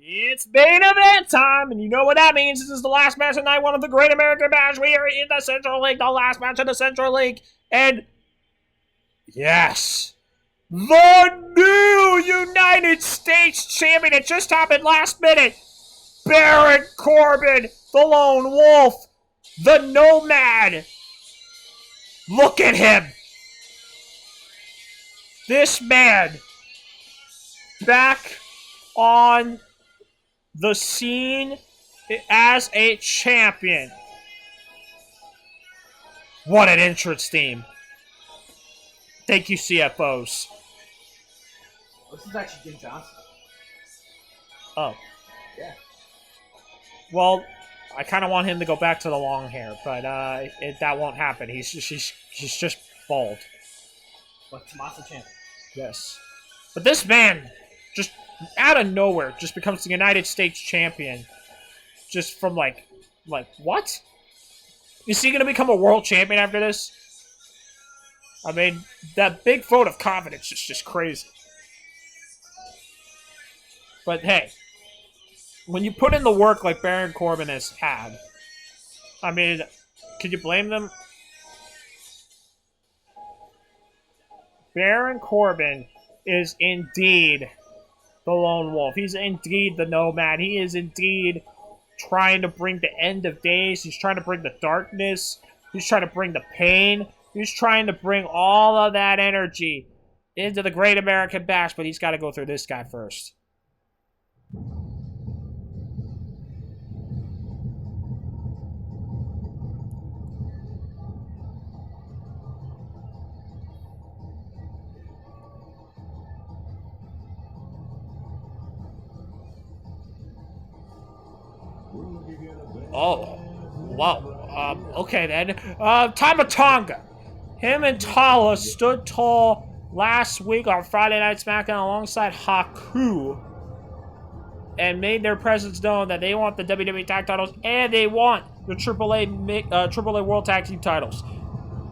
It's main event time, and you know what that means. This is the last match of night one of the Great American Bash. We are in the Central League, the last match of the Central League. And yes, the new United States champion. It just happened last minute. Baron Corbin, the Lone Wolf, the Nomad. Look at him. This man back on the scene as a champion. What an entrance theme. Thank you, CFOs. This is actually Jim Johnson. Oh. Yeah. Well, I kind of want him to go back to the long hair, but that won't happen. He's just bald. Like Tommaso Ciampa. Yes. But this man, just out of nowhere, just becomes the United States champion. Just from like what? Is he going to become a world champion after this? I mean, that big vote of confidence is just crazy. But hey, when you put in the work like Baron Corbin has had, I mean, could you blame them? Baron Corbin is indeed the Lone Wolf. He's indeed the Nomad. He is indeed trying to bring the end of days. He's trying to bring the darkness. He's trying to bring the pain. He's trying to bring all of that energy into the Great American Bash, but he's got to go through this guy first. Oh, wow. Okay then. Tama Tonga. Him and Tala stood tall last week on Friday Night SmackDown alongside Haku and made their presence known that they want the WWE Tag Titles and they want the AAA World Tag Team titles.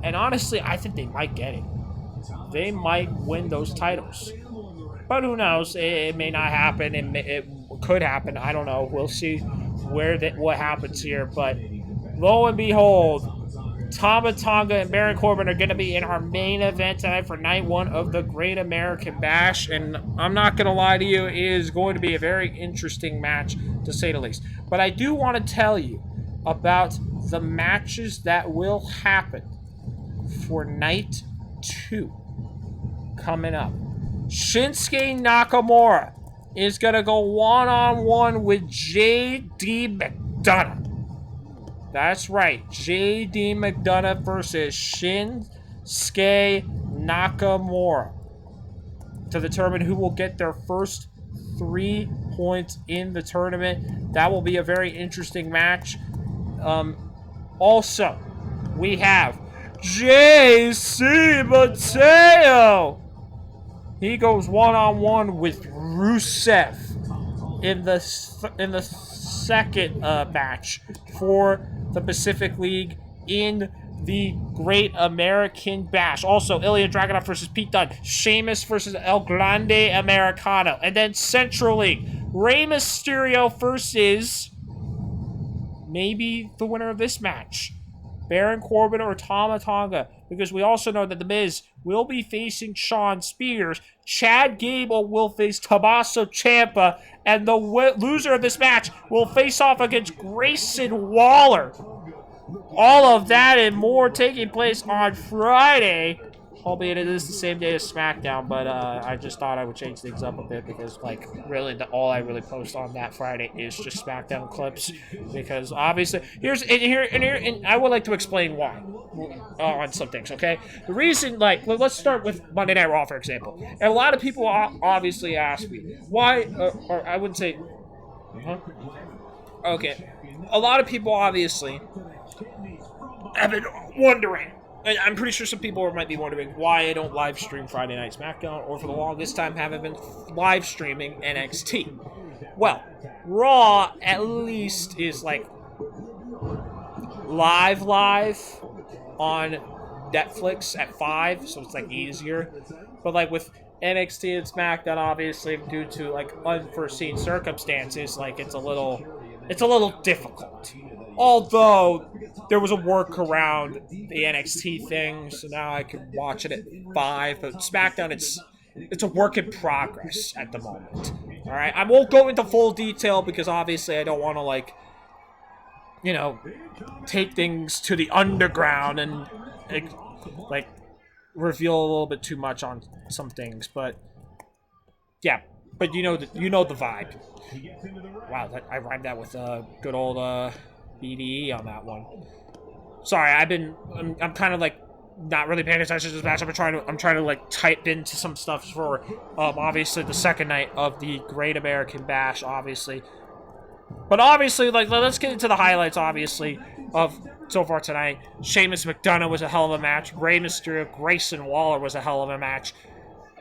And honestly, I think they might get it. They might win those titles. But who knows? It may not happen. It could happen. I don't know. We'll see what happens here. But lo and behold, Tama Tonga and Baron Corbin are going to be in our main event tonight for night one of the Great American Bash. And I'm not going to lie to you, it is going to be a very interesting match, to say the least. But I do want to tell you about the matches that will happen for night 2 coming up. Shinsuke Nakamura is going to go one-on-one with J.D. McDonough. That's right, J.D. McDonough versus Shinsuke Nakamura to determine who will get their first 3 points in the tournament. That will be a very interesting match. Also, we have J.C. Mateo. He goes one-on-one with Rusev in the second match for the Pacific League in the Great American Bash. Also, Ilya Dragunov versus Pete Dunne. Sheamus versus El Grande Americano. And then Central League, Rey Mysterio versus maybe the winner of this match, Baron Corbin or Tama Tonga, because we also know that The Miz will be facing Shawn Spears, Chad Gable will face Tommaso Ciampa, and the loser of this match will face off against Grayson Waller. All of that and more taking place on Friday, albeit it is the same day as SmackDown, but I just thought I would change things up a bit because, like, really, all I really post on that Friday is just SmackDown clips, because obviously, and I would like to explain why on some things, okay? The reason, like, let's start with Monday Night Raw, for example. And a lot of people obviously ask me, why, or I wouldn't say, huh? Okay. A lot of people obviously have been wondering, I'm pretty sure some people might be wondering why I don't live stream Friday Night SmackDown, or for the longest time haven't been live streaming NXT. Well, Raw at least is like live on Netflix at 5, so it's like easier. But like with NXT and SmackDown, obviously, due to like unforeseen circumstances, like it's a little difficult. Although there was a workaround the NXT thing, so now I can watch it at 5. But SmackDown, it's a work in progress at the moment. All right, I won't go into full detail because obviously I don't want to like, you know, take things to the underground and like reveal a little bit too much on some things. But yeah, but you know the vibe. Wow, I rhymed that with good old BDE on that one. Sorry, I'm kind of like not really paying attention to this match. I'm trying to like type into some stuff for obviously the second night of the Great American Bash, obviously. But obviously, like, let's get into the highlights, obviously, of so far tonight. Sheamus McDonough was a hell of a match. Rey Mysterio, Grayson Waller was a hell of a match.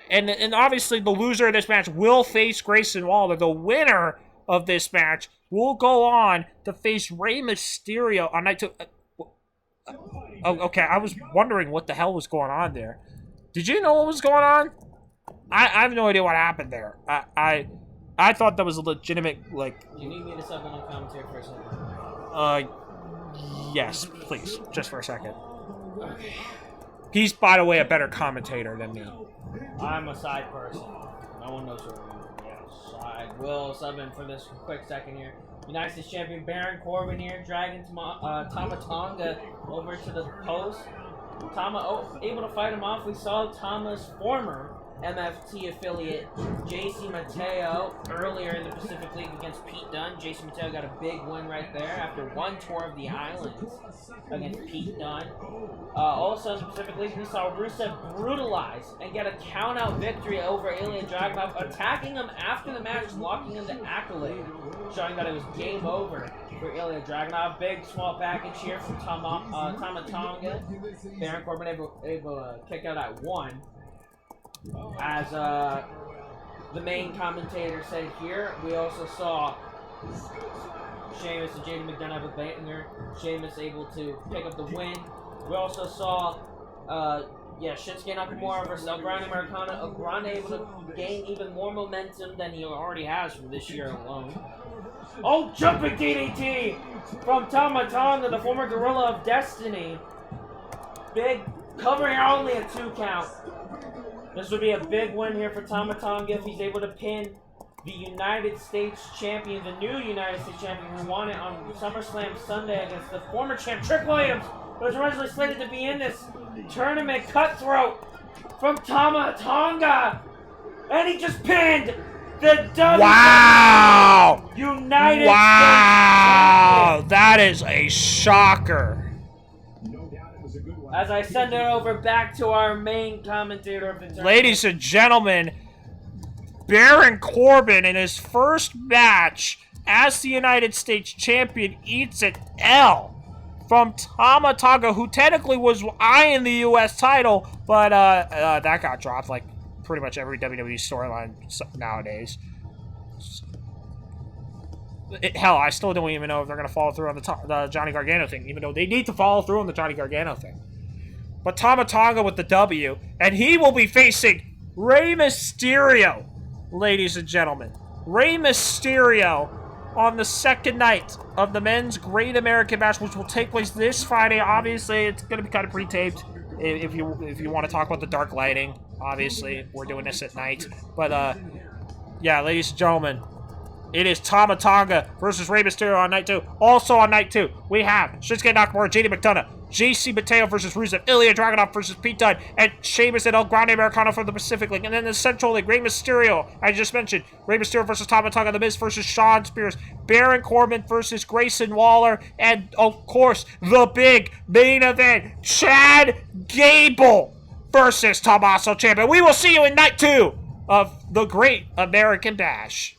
And obviously, the loser of this match will face Grayson Waller. The winner of this match will go on to face Rey Mysterio on night 2. Oh, okay, I was wondering what the hell was going on there. Did you know what was going on? I have no idea what happened there. I thought that was a legitimate, like... Do you need me to sub in on commentary for a second? Yes, please. Just for a second. Okay. He's, by the way, a better commentator than me. I'm a side person. No one knows who I am. Yes, I will sub in for this quick second here. United States Champion Baron Corbin here, dragging Tama Tonga over to the post. Tama able to fight him off. We saw Tama's former MFT affiliate, JC Mateo, earlier in the Pacific League against Pete Dunne. JC Mateo got a big win right there after one tour of the islands against Pete Dunne. Also in the Pacific League, we saw Rusev brutalize and get a count-out victory over Ilya Dragunov, attacking him after the match, locking him to Accolade, showing that it was game over for Ilya Dragunov. Big small package here from Tama Tonga. Baron Corbin able to kick out at 1. As the main commentator said here, we also saw Sheamus and JD McDonough have a banger. Sheamus able to pick up the win. We also saw, Shinsuke Nakamura versus El Grande Americano. El Grande able to gain even more momentum than he already has from this year alone. Oh, jumping DDT from Tama Tonga, the former Gorilla of Destiny. Big, covering only a 2 count. This would be a big win here for Tama Tonga if he's able to pin the United States champion, the new United States champion who won it on SummerSlam Sunday against the former champ Trick Williams, who was originally slated to be in this tournament. Cutthroat from Tama Tonga, and he just pinned the Wow! United States champion. That is a shocker. As I send it over back to our main commentator of the tournament. Ladies and gentlemen, Baron Corbin in his first match as the United States champion eats an L from Tama Tonga, who technically was eyeing the U.S. title, but that got dropped like pretty much every WWE storyline nowadays. Hell, I still don't even know if they're going to follow through on the Johnny Gargano thing, even though they need to follow through on the Johnny Gargano thing. But Tama Tonga with the W, and he will be facing Rey Mysterio, ladies and gentlemen. Rey Mysterio on the second night of the Men's Great American Bash, which will take place this Friday. Obviously, it's going to be kind of pre-taped if you want to talk about the dark lighting. Obviously, we're doing this at night. But, yeah, ladies and gentlemen, it is Tama Tonga versus Rey Mysterio on night 2. Also on night 2, we have Shinsuke Nakamura, JD McDonough, JC Mateo versus Rusev, Ilya Dragunov versus Pete Dunne, and Sheamus and El Grande Americano from the Pacific League. And then the Central League, Rey Mysterio, I just mentioned, Rey Mysterio versus Tama Tonga, The Miz versus Shawn Spears, Baron Corbin versus Grayson Waller, and, of course, the big main event, Chad Gable versus Tommaso Ciampa. We will see you in night 2 of the Great American Bash.